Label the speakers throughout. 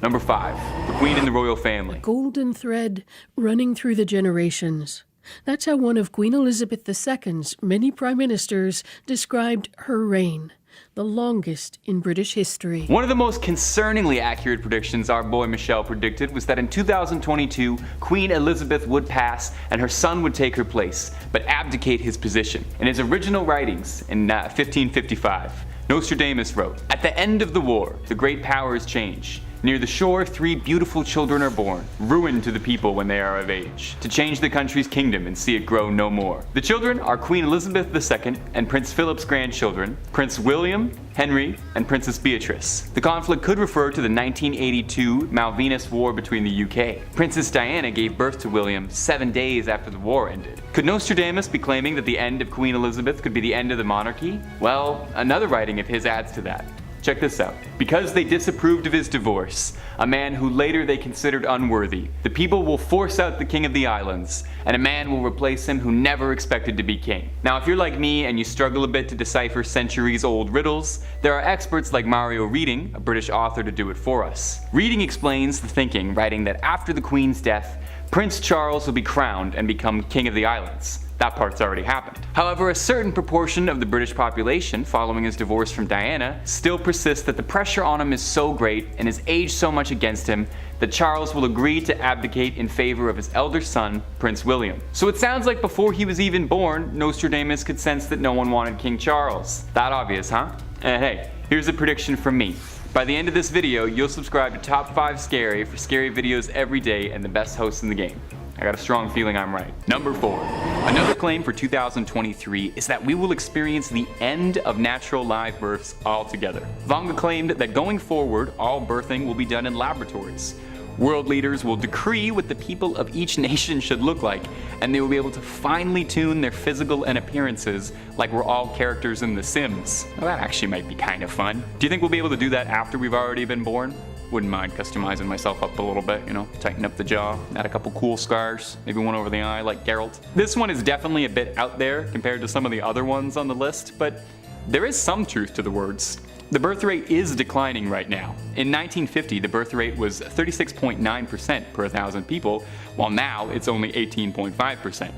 Speaker 1: Number 5. The Queen and the Royal Family.
Speaker 2: Golden thread running through the generations. That's how one of Queen Elizabeth II's many prime ministers described her reign, the longest in British history.
Speaker 1: One of the most concerningly accurate predictions our boy Michelle predicted was that in 2022, Queen Elizabeth would pass and her son would take her place, but abdicate his position. In his original writings in 1555, Nostradamus wrote, "At the end of the war, the great powers change. Near the shore, 3 beautiful children are born, ruin to the people when they are of age, to change the country's kingdom and see it grow no more. The children are Queen Elizabeth II and Prince Philip's grandchildren, Prince William, Henry, and Princess Beatrice." The conflict could refer to the 1982 Malvinas War between the UK. Princess Diana gave birth to William 7 days after the war ended. Could Nostradamus be claiming that the end of Queen Elizabeth could be the end of the monarchy? Well, another writing of his adds to that. Check this out. Because they disapproved of his divorce, a man who later they considered unworthy, the people will force out the king of the islands, and a man will replace him who never expected to be king. Now, if you're like me and you struggle a bit to decipher centuries-old riddles, there are experts like Mario Reading, a British author, to do it for us. Reading explains the thinking, writing that after the Queen's death, Prince Charles will be crowned and become king of the islands. That part's already happened. However, a certain proportion of the British population, following his divorce from Diana, still persists that the pressure on him is so great and his age so much against him that Charles will agree to abdicate in favor of his elder son, Prince William. So it sounds like before he was even born, Nostradamus could sense that no one wanted King Charles. That obvious, huh? And hey, here's a prediction from me. By the end of this video, you'll subscribe to Top 5 Scary for scary videos every day and the best hosts in the game. I got a strong feeling I'm right. Number 4. Another claim for 2023 is that we will experience the end of natural live births altogether. Vanga claimed that going forward, all birthing will be done in laboratories. World leaders will decree what the people of each nation should look like, and they will be able to finely tune their physical and appearances like we're all characters in The Sims. Well, that actually might be kind of fun. Do you think we'll be able to do that after we've already been born? Wouldn't mind customizing myself up a little bit, you know, tighten up the jaw, add a couple cool scars, maybe one over the eye like Geralt. This one is definitely a bit out there compared to some of the other ones on the list, but there is some truth to the words. The birth rate is declining right now. In 1950, the birth rate was 36.9% per 1,000 people, while now it's only 18.5%.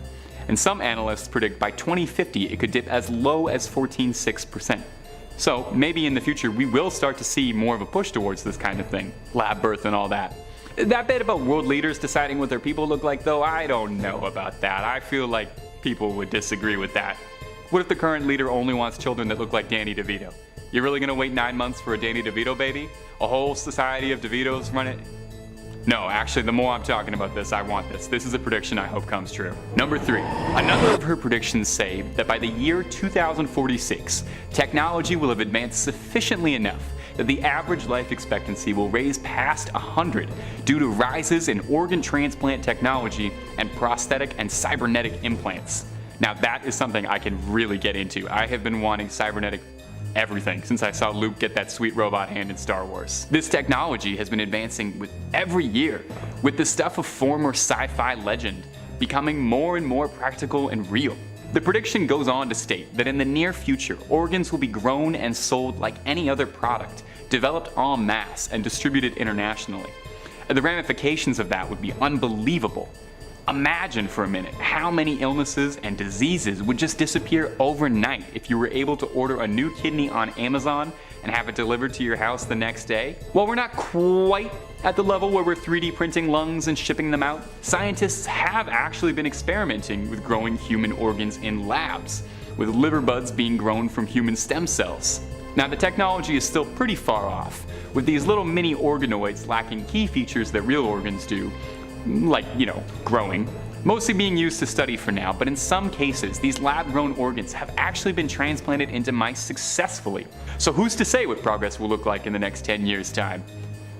Speaker 1: And some analysts predict by 2050 it could dip as low as 14.6%. So maybe in the future we will start to see more of a push towards this kind of thing, lab birth and all that. That bit about world leaders deciding what their people look like though, I don't know about that. I feel like people would disagree with that. What if the current leader only wants children that look like Danny DeVito? You're really gonna wait 9 months for a Danny DeVito baby? A whole society of DeVitos run it? No, actually, the more I'm talking about this, I want this. This is a prediction I hope comes true. Number 3. Another of her predictions say that by the year 2046, technology will have advanced sufficiently enough that the average life expectancy will raise past 100 due to rises in organ transplant technology and prosthetic and cybernetic implants. Now that is something I can really get into. I have been wanting cybernetic everything since I saw Luke get that sweet robot hand in Star Wars. This technology has been advancing with every year, with the stuff of former sci-fi legend becoming more and more practical and real. The prediction goes on to state that in the near future, organs will be grown and sold like any other product, developed en masse and distributed internationally. The ramifications of that would be unbelievable. Imagine for a minute how many illnesses and diseases would just disappear overnight if you were able to order a new kidney on Amazon and have it delivered to your house the next day. While we're not quite at the level where we're 3D printing lungs and shipping them out, scientists have actually been experimenting with growing human organs in labs, with liver buds being grown from human stem cells. Now the technology is still pretty far off, with these little mini organoids lacking key features that real organs do, like, you know, growing, mostly being used to study for now, but in some cases, these lab-grown organs have actually been transplanted into mice successfully. So who's to say what progress will look like in the next 10 years' time?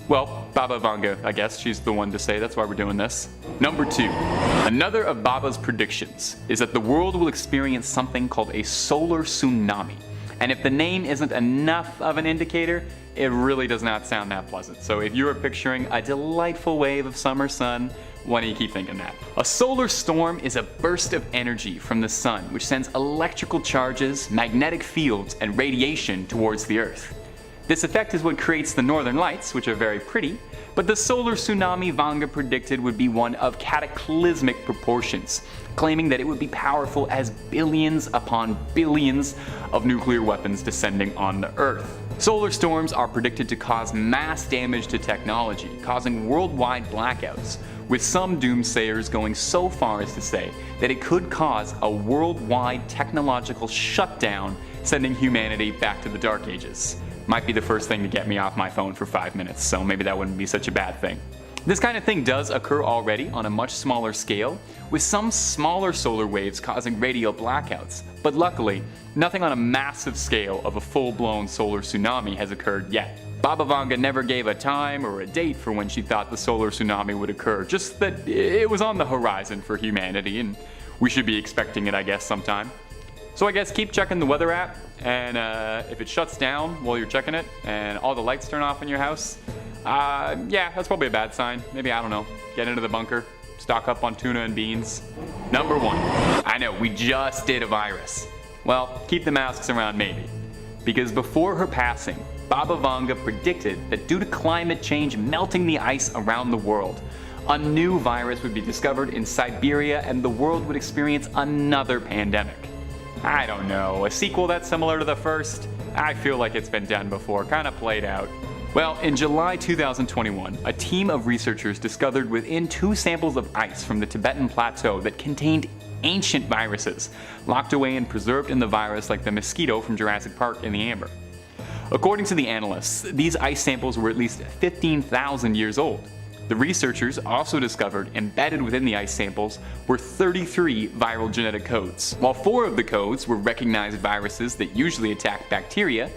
Speaker 1: Well, Baba Vanga, I guess, she's the one to say, that's why we're doing this. Number 2. Another of Baba's predictions is that the world will experience something called a solar tsunami. And if the name isn't enough of an indicator, it really does not sound that pleasant. So if you are picturing a delightful wave of summer sun, why do you keep thinking that? A solar storm is a burst of energy from the sun which sends electrical charges, magnetic fields, and radiation towards the Earth. This effect is what creates the northern lights, which are very pretty, but the solar tsunami Vanga predicted would be one of cataclysmic proportions, claiming that it would be powerful as billions upon billions of nuclear weapons descending on the Earth. Solar storms are predicted to cause mass damage to technology, causing worldwide blackouts, with some doomsayers going so far as to say that it could cause a worldwide technological shutdown, sending humanity back to the Dark Ages. Might be the first thing to get me off my phone for 5 minutes, so maybe that wouldn't be such a bad thing. This kind of thing does occur already on a much smaller scale, with some smaller solar waves causing radial blackouts, but luckily, nothing on a massive scale of a full-blown solar tsunami has occurred yet. Baba Vanga never gave a time or a date for when she thought the solar tsunami would occur, just that it was on the horizon for humanity, and we should be expecting it, I guess, sometime. So I guess keep checking the weather app, and if it shuts down while you're checking it, and all the lights turn off in your house, yeah, that's probably a bad sign. Maybe, I don't know, get into the bunker, stock up on tuna and beans. Number 1. I know, we just did a virus. Well, keep the masks around maybe. Because before her passing, Baba Vanga predicted that due to climate change melting the ice around the world, a new virus would be discovered in Siberia and the world would experience another pandemic. I don't know, a sequel that's similar to the first? I feel like it's been done before, kinda played out. Well, in July 2021, a team of researchers discovered within 2 samples of ice from the Tibetan Plateau that contained ancient viruses, locked away and preserved in the virus like the mosquito from Jurassic Park in the amber. According to the analysts, these ice samples were at least 15,000 years old. The researchers also discovered embedded within the ice samples were 33 viral genetic codes. While 4 of the codes were recognized viruses that usually attack bacteria,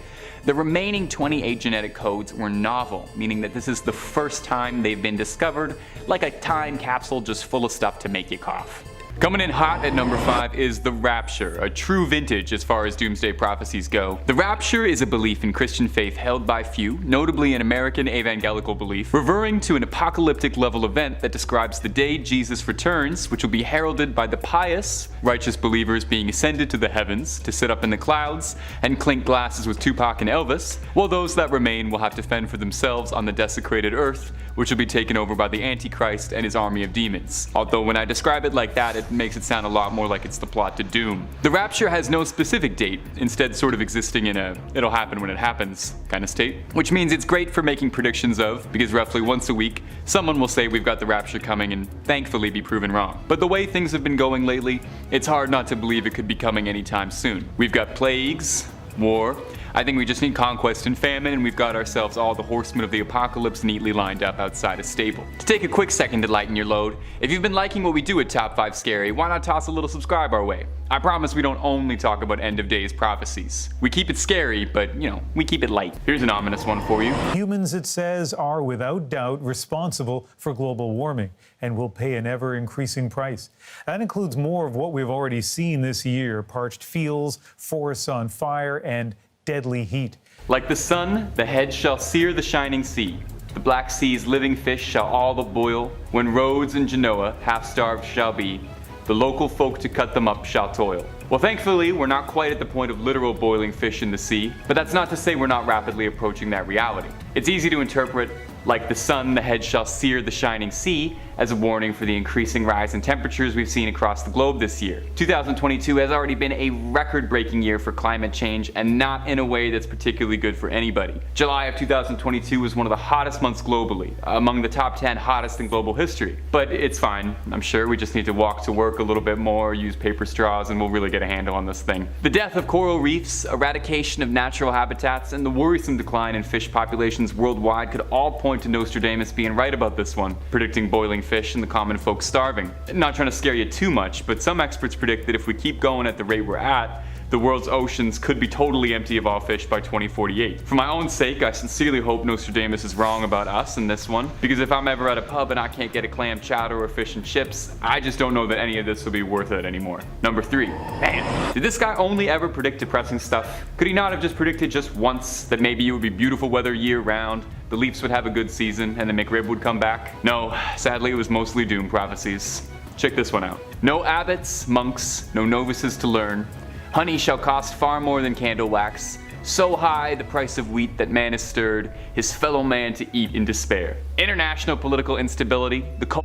Speaker 1: the remaining 28 genetic codes were novel, meaning that this is the first time they've been discovered, like a time capsule just full of stuff to make you cough. Coming in hot at number 5 is the Rapture, a true vintage as far as doomsday prophecies go. The Rapture is a belief in Christian faith held by few, notably an American evangelical belief, referring to an apocalyptic level event that describes the day Jesus returns, which will be heralded by the pious, righteous believers being ascended to the heavens to sit up in the clouds and clink glasses with Tupac and Elvis, while those that remain will have to fend for themselves on the desecrated earth, which will be taken over by the Antichrist and his army of demons. Although when I describe it like that, it makes it sound a lot more like it's the plot to Doom. The Rapture has no specific date, instead sort of existing in a it'll happen when it happens kind of state, which means it's great for making predictions of, because roughly once a week, someone will say we've got the Rapture coming and thankfully be proven wrong. But the way things have been going lately, it's hard not to believe it could be coming anytime soon. We've got plagues, war, I think we just need conquest and famine, and we've got ourselves all the horsemen of the apocalypse neatly lined up outside a stable. To take a quick second to lighten your load, if you've been liking what we do at Top 5 Scary, why not toss a little subscribe our way? I promise we don't only talk about end of days prophecies. We keep it scary, but we keep it light. Here's an ominous one for you.
Speaker 3: Humans, it says, are without doubt responsible for global warming and will pay an ever-increasing price. That includes more of what we've already seen this year: parched fields, forests on fire, and deadly heat.
Speaker 1: Like the sun, the head shall sear the shining sea. The Black Sea's living fish shall all the boil. When Rhodes and Genoa half-starved shall be, the local folk to cut them up shall toil. Well, thankfully, we're not quite at the point of literal boiling fish in the sea, but that's not to say we're not rapidly approaching that reality. It's easy to interpret like the sun, the head shall sear the shining sea as a warning for the increasing rise in temperatures we've seen across the globe this year. 2022 has already been a record-breaking year for climate change, and not in a way that's particularly good for anybody. July of 2022 was one of the hottest months globally, among the top 10 hottest in global history. But it's fine, I'm sure. We just need to walk to work a little bit more, use paper straws, and we'll really get a handle on this thing. The death of coral reefs, eradication of natural habitats, and the worrisome decline in fish populations worldwide could all point to Nostradamus being right about this one, predicting boiling fish and the common folk starving. Not trying to scare you too much, but some experts predict that if we keep going at the rate we're at, the world's oceans could be totally empty of all fish by 2048. For my own sake, I sincerely hope Nostradamus is wrong about us in this one, because if I'm ever at a pub and I can't get a clam chowder or fish and chips, I just don't know that any of this will be worth it anymore. Number 3. Man, did this guy only ever predict depressing stuff? Could he not have just predicted just once that maybe it would be beautiful weather year-round, the Leafs would have a good season, and the McRib would come back? No, sadly it was mostly doom prophecies. Check this one out. No abbots, monks, no novices to learn. Honey shall cost far more than candle wax. So high the price of wheat that man is stirred, his fellow man to eat in despair. International political instability, the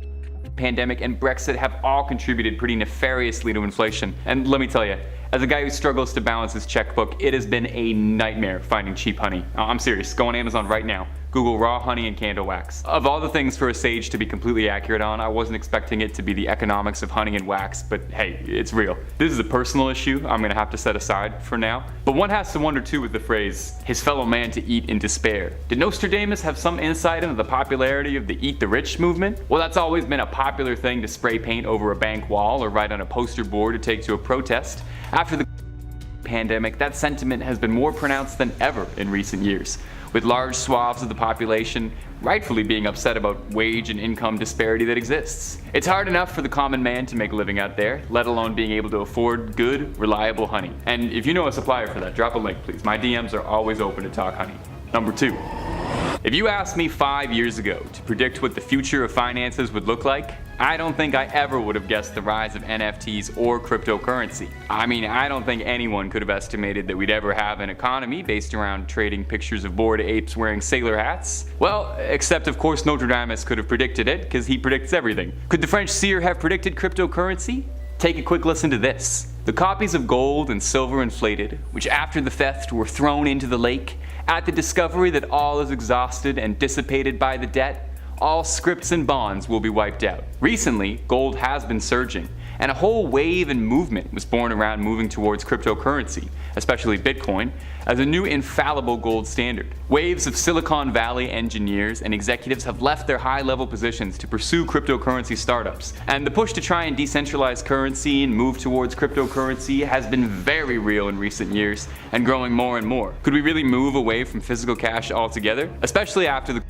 Speaker 1: pandemic, and Brexit have all contributed pretty nefariously to inflation. And let me tell you, as a guy who struggles to balance his checkbook, it has been a nightmare finding cheap honey. I'm serious, go on Amazon right now. Google raw honey and candle wax. Of all the things for a sage to be completely accurate on, I wasn't expecting it to be the economics of honey and wax, but hey, it's real. This is a personal issue I'm gonna have to set aside for now. But one has to wonder too with the phrase, his fellow man to eat in despair. Did Nostradamus have some insight into the popularity of the Eat the Rich movement? Well, that's always been a popular thing to spray paint over a bank wall or write on a poster board to take to a protest. After the pandemic, that sentiment has been more pronounced than ever in recent years, with large swaths of the population rightfully being upset about wage and income disparity that exists. It's hard enough for the common man to make a living out there, let alone being able to afford good, reliable honey. And if you know a supplier for that, drop a link please. My DMs are always open to talk honey. Number 2. If you asked me 5 years ago to predict what the future of finances would look like, I don't think I ever would have guessed the rise of NFTs or cryptocurrency. I mean, I don't think anyone could have estimated that we'd ever have an economy based around trading pictures of bored apes wearing sailor hats. Well, except of course Nostradamus could have predicted it, because he predicts everything. Could the French seer have predicted cryptocurrency? Take a quick listen to this. The copies of gold and silver inflated, which after the theft were thrown into the lake, at the discovery that all is exhausted and dissipated by the debt, all scripts and bonds will be wiped out. Recently, gold has been surging, and a whole wave and movement was born around moving towards cryptocurrency, especially Bitcoin, as a new infallible gold standard. Waves of Silicon Valley engineers and executives have left their high-level positions to pursue cryptocurrency startups, and the push to try and decentralize currency and move towards cryptocurrency has been very real in recent years, and growing more and more. Could we really move away from physical cash altogether? Especially after the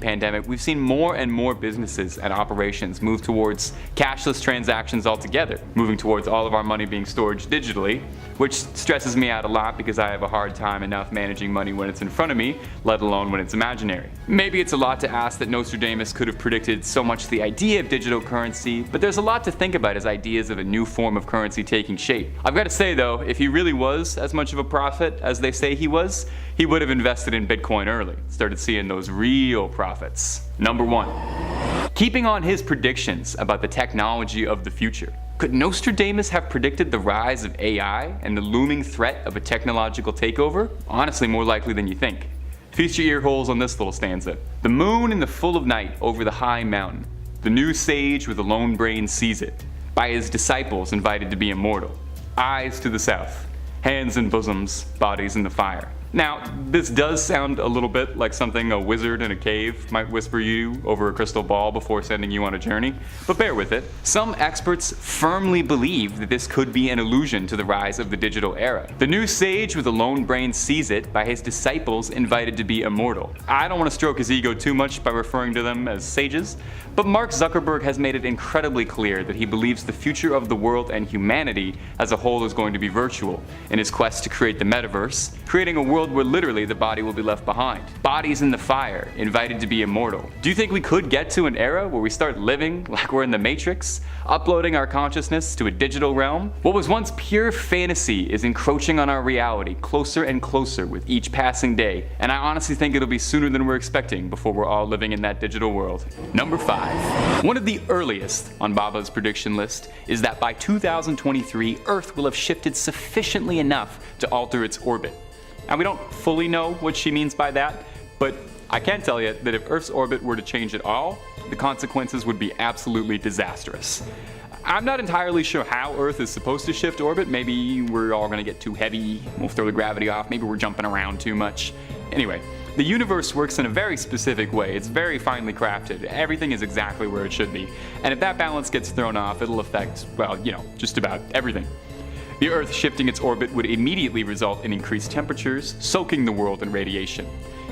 Speaker 1: pandemic, we've seen more and more businesses and operations move towards cashless transactions altogether, moving towards all of our money being stored digitally, which stresses me out a lot because I have a hard time enough managing money when it's in front of me, let alone when it's imaginary. Maybe it's a lot to ask that Nostradamus could have predicted so much the idea of digital currency, but there's a lot to think about as ideas of a new form of currency taking shape. I've got to say though, if he really was as much of a prophet as they say he was, he would have invested in Bitcoin early, started seeing those real profits. Number 1. Keeping on his predictions about the technology of the future, could Nostradamus have predicted the rise of AI and the looming threat of a technological takeover? Honestly, more likely than you think. Feast your ear holes on this little stanza. The moon in the full of night over the high mountain, the new sage with a lone brain sees it, by his disciples invited to be immortal. Eyes to the south, hands in bosoms, bodies in the fire. Now, this does sound a little bit like something a wizard in a cave might whisper you over a crystal ball before sending you on a journey, but bear with it. Some experts firmly believe that this could be an allusion to the rise of the digital era. The new sage with a lone brain sees it by his disciples invited to be immortal. I don't want to stroke his ego too much by referring to them as sages, but Mark Zuckerberg has made it incredibly clear that he believes the future of the world and humanity as a whole is going to be virtual in his quest to create the metaverse, creating a world where literally the body will be left behind. Bodies in the fire, invited to be immortal. Do you think we could get to an era where we start living like we're in the Matrix, uploading our consciousness to a digital realm? What was once pure fantasy is encroaching on our reality closer and closer with each passing day, and I honestly think it'll be sooner than we're expecting before we're all living in that digital world. Number 5. One of the earliest on Baba's prediction list is that by 2023, Earth will have shifted sufficiently enough to alter its orbit. Now, we don't fully know what she means by that, but I can tell you that if Earth's orbit were to change at all, the consequences would be absolutely disastrous. I'm not entirely sure how Earth is supposed to shift orbit. Maybe we're all going to get too heavy, we'll throw the gravity off, maybe we're jumping around too much. Anyway, the universe works in a very specific way. It's very finely crafted. Everything is exactly where it should be. And if that balance gets thrown off, it'll affect, well, just about everything. The Earth shifting its orbit would immediately result in increased temperatures, soaking the world in radiation.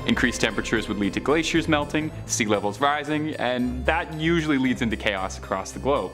Speaker 1: Increased temperatures would lead to glaciers melting, sea levels rising, and that usually leads into chaos across the globe.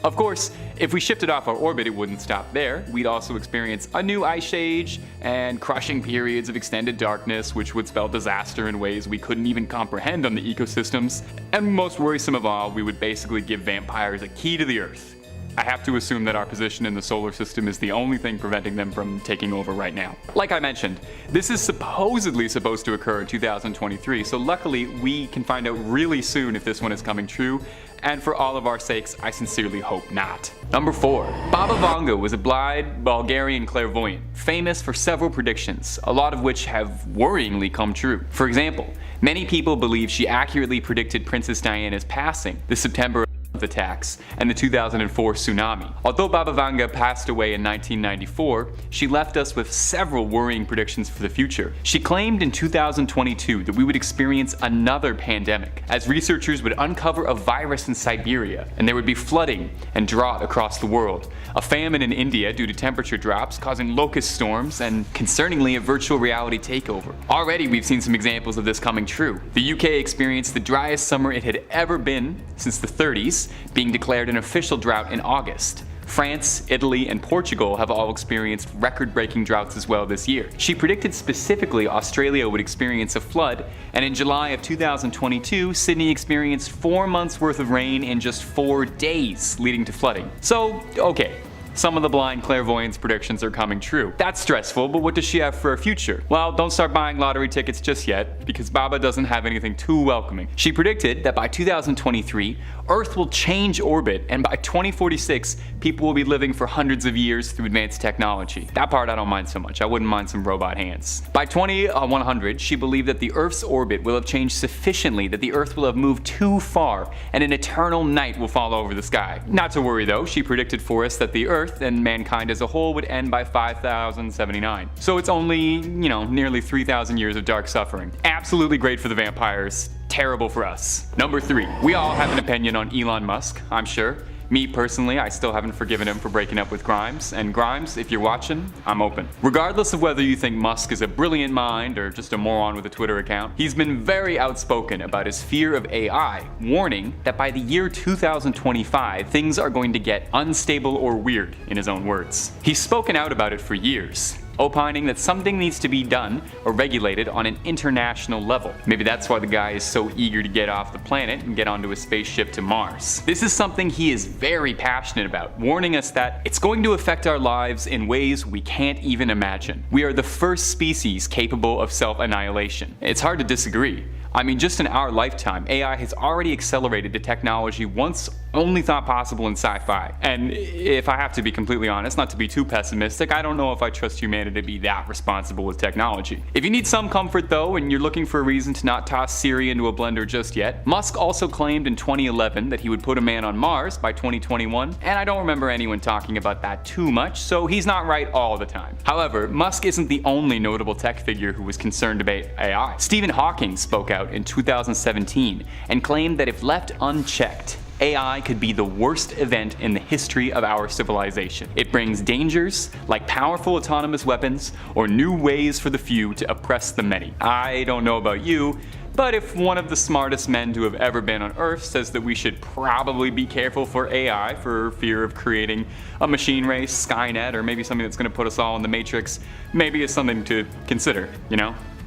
Speaker 1: Of course, if we shifted off our orbit, it wouldn't stop there. We'd also experience a new ice age and crushing periods of extended darkness, which would spell disaster in ways we couldn't even comprehend on the ecosystems. And most worrisome of all, we would basically give vampires a key to the Earth. I have to assume that our position in the solar system is the only thing preventing them from taking over right now. Like I mentioned, this is supposedly supposed to occur in 2023, so luckily we can find out really soon if this one is coming true, and for all of our sakes, I sincerely hope not. Number 4. Baba Vanga was a blind Bulgarian clairvoyant, famous for several predictions, a lot of which have worryingly come true. For example, many people believe she accurately predicted Princess Diana's passing, the September attacks, and the 2004 tsunami. Although Baba Vanga passed away in 1994, she left us with several worrying predictions for the future. She claimed in 2022 that we would experience another pandemic, as researchers would uncover a virus in Siberia, and there would be flooding and drought across the world, a famine in India due to temperature drops causing locust storms, and concerningly a virtual reality takeover. Already we've seen some examples of this coming true. The UK experienced the driest summer it had ever been since the 30s, being declared an official drought in August. France, Italy, and Portugal have all experienced record-breaking droughts as well this year. She predicted specifically Australia would experience a flood, and in July of 2022, Sydney experienced 4 months worth of rain in just 4 days, leading to flooding. So, okay. Some of the blind clairvoyant's predictions are coming true. That's stressful, but what does she have for her future? Well, don't start buying lottery tickets just yet, because Baba doesn't have anything too welcoming. She predicted that by 2023, Earth will change orbit, and by 2046, people will be living for hundreds of years through advanced technology. That part I don't mind so much. I wouldn't mind some robot hands. By 2100, she believed that the Earth's orbit will have changed sufficiently that the Earth will have moved too far, and an eternal night will fall over the sky. Not to worry though, she predicted for us that the Earth and mankind as a whole would end by 5079. So it's only, nearly 3,000 years of dark suffering. Absolutely great for the vampires, terrible for us. Number 3. We all have an opinion on Elon Musk, I'm sure. Me personally, I still haven't forgiven him for breaking up with Grimes, and Grimes, if you're watching, I'm open. Regardless of whether you think Musk is a brilliant mind or just a moron with a Twitter account, he's been very outspoken about his fear of AI, warning that by the year 2025, things are going to get unstable or weird, in his own words. He's spoken out about it for years, opining that something needs to be done or regulated on an international level. Maybe that's why the guy is so eager to get off the planet and get onto a spaceship to Mars. This is something he is very passionate about, warning us that it's going to affect our lives in ways we can't even imagine. We are the first species capable of self-annihilation. It's hard to disagree. I mean, just in our lifetime, AI has already accelerated to technology once only thought possible in sci-fi. And if I have to be completely honest, not to be too pessimistic, I don't know if I trust humanity to be that responsible with technology. If you need some comfort though, and you're looking for a reason to not toss Siri into a blender just yet, Musk also claimed in 2011 that he would put a man on Mars by 2021, and I don't remember anyone talking about that too much, so he's not right all the time. However, Musk isn't the only notable tech figure who was concerned about AI. Stephen Hawking spoke out in 2017 and claimed that if left unchecked, AI could be the worst event in the history of our civilization. It brings dangers like powerful autonomous weapons or new ways for the few to oppress the many. I don't know about you, but if one of the smartest men to have ever been on Earth says that we should probably be careful for AI for fear of creating a machine race, Skynet, or maybe something that's going to put us all in the Matrix, maybe it's something to consider,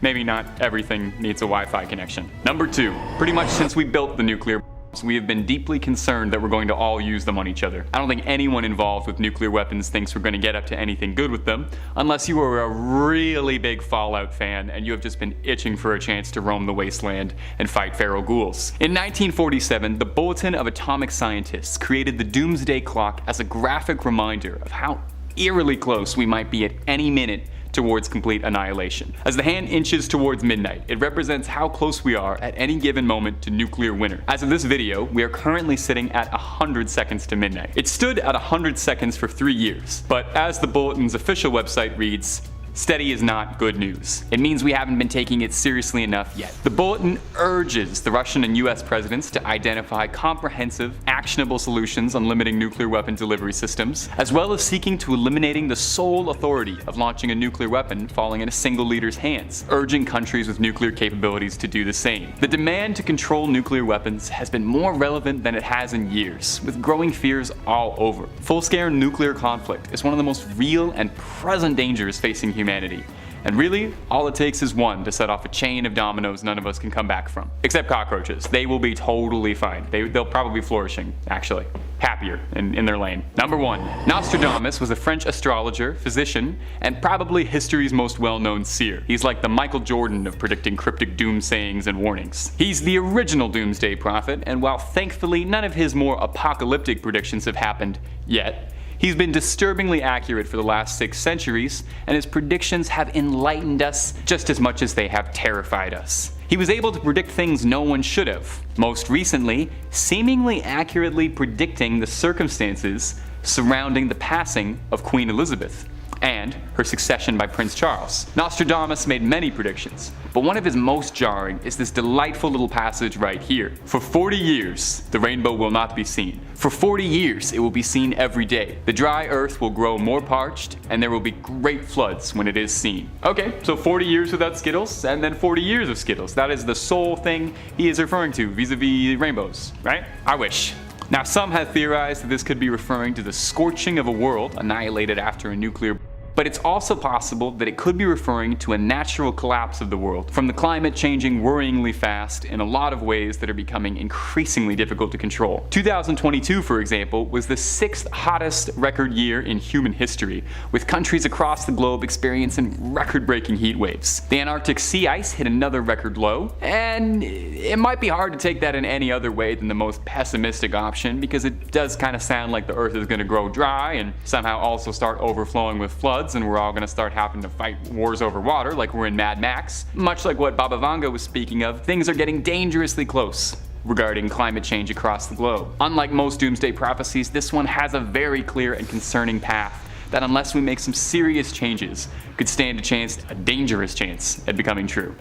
Speaker 1: Maybe not everything needs a Wi-Fi connection. Number 2, pretty much since we built the nuclear bombs, we have been deeply concerned that we're going to all use them on each other. I don't think anyone involved with nuclear weapons thinks we're going to get up to anything good with them, unless you are a really big Fallout fan and you have just been itching for a chance to roam the wasteland and fight feral ghouls. In 1947, the Bulletin of Atomic Scientists created the Doomsday Clock as a graphic reminder of how eerily close we might be at any minute towards complete annihilation. As the hand inches towards midnight, it represents how close we are at any given moment to nuclear winter. As of this video, we are currently sitting at 100 seconds to midnight. It stood at 100 seconds for 3 years, but as the Bulletin's official website reads, steady is not good news. It means we haven't been taking it seriously enough yet. The Bulletin urges the Russian and US presidents to identify comprehensive, actionable solutions on limiting nuclear weapon delivery systems, as well as seeking to eliminating the sole authority of launching a nuclear weapon falling in a single leader's hands, urging countries with nuclear capabilities to do the same. The demand to control nuclear weapons has been more relevant than it has in years, with growing fears all over. Full-scale nuclear conflict is one of the most real and present dangers facing humanity. And really, all it takes is one to set off a chain of dominoes none of us can come back from. Except cockroaches. They will be totally fine. They'll probably be flourishing, actually. happier in their lane. Number 1. Nostradamus was a French astrologer, physician, and probably history's most well-known seer. He's like the Michael Jordan of predicting cryptic doom sayings and warnings. He's the original doomsday prophet, and while thankfully none of his more apocalyptic predictions have happened yet, he's been disturbingly accurate for the last 6 centuries, and his predictions have enlightened us just as much as they have terrified us. He was able to predict things no one should have, most recently, seemingly accurately predicting the circumstances surrounding the passing of Queen Elizabeth and her succession by Prince Charles. Nostradamus made many predictions, but one of his most jarring is this delightful little passage right here. For 40 years, the rainbow will not be seen. For 40 years, it will be seen every day. The dry earth will grow more parched, and there will be great floods when it is seen. Okay, so 40 years without Skittles, and then 40 years of Skittles. That is the sole thing he is referring to vis-a-vis rainbows, right? I wish. Now, some have theorized that this could be referring to the scorching of a world annihilated after a nuclear. But it's also possible that it could be referring to a natural collapse of the world, from the climate changing worryingly fast in a lot of ways that are becoming increasingly difficult to control. 2022, for example, was the 6th hottest record year in human history, with countries across the globe experiencing record-breaking heat waves. The Antarctic sea ice hit another record low, and it might be hard to take that in any other way than the most pessimistic option, because it does kind of sound like the Earth is going to grow dry and somehow also start overflowing with floods, and we're all going to start having to fight wars over water like we're in Mad Max. Much like what Baba Vanga was speaking of, things are getting dangerously close regarding climate change across the globe. Unlike most doomsday prophecies, this one has a very clear and concerning path that, unless we make some serious changes, could stand a dangerous chance at becoming true.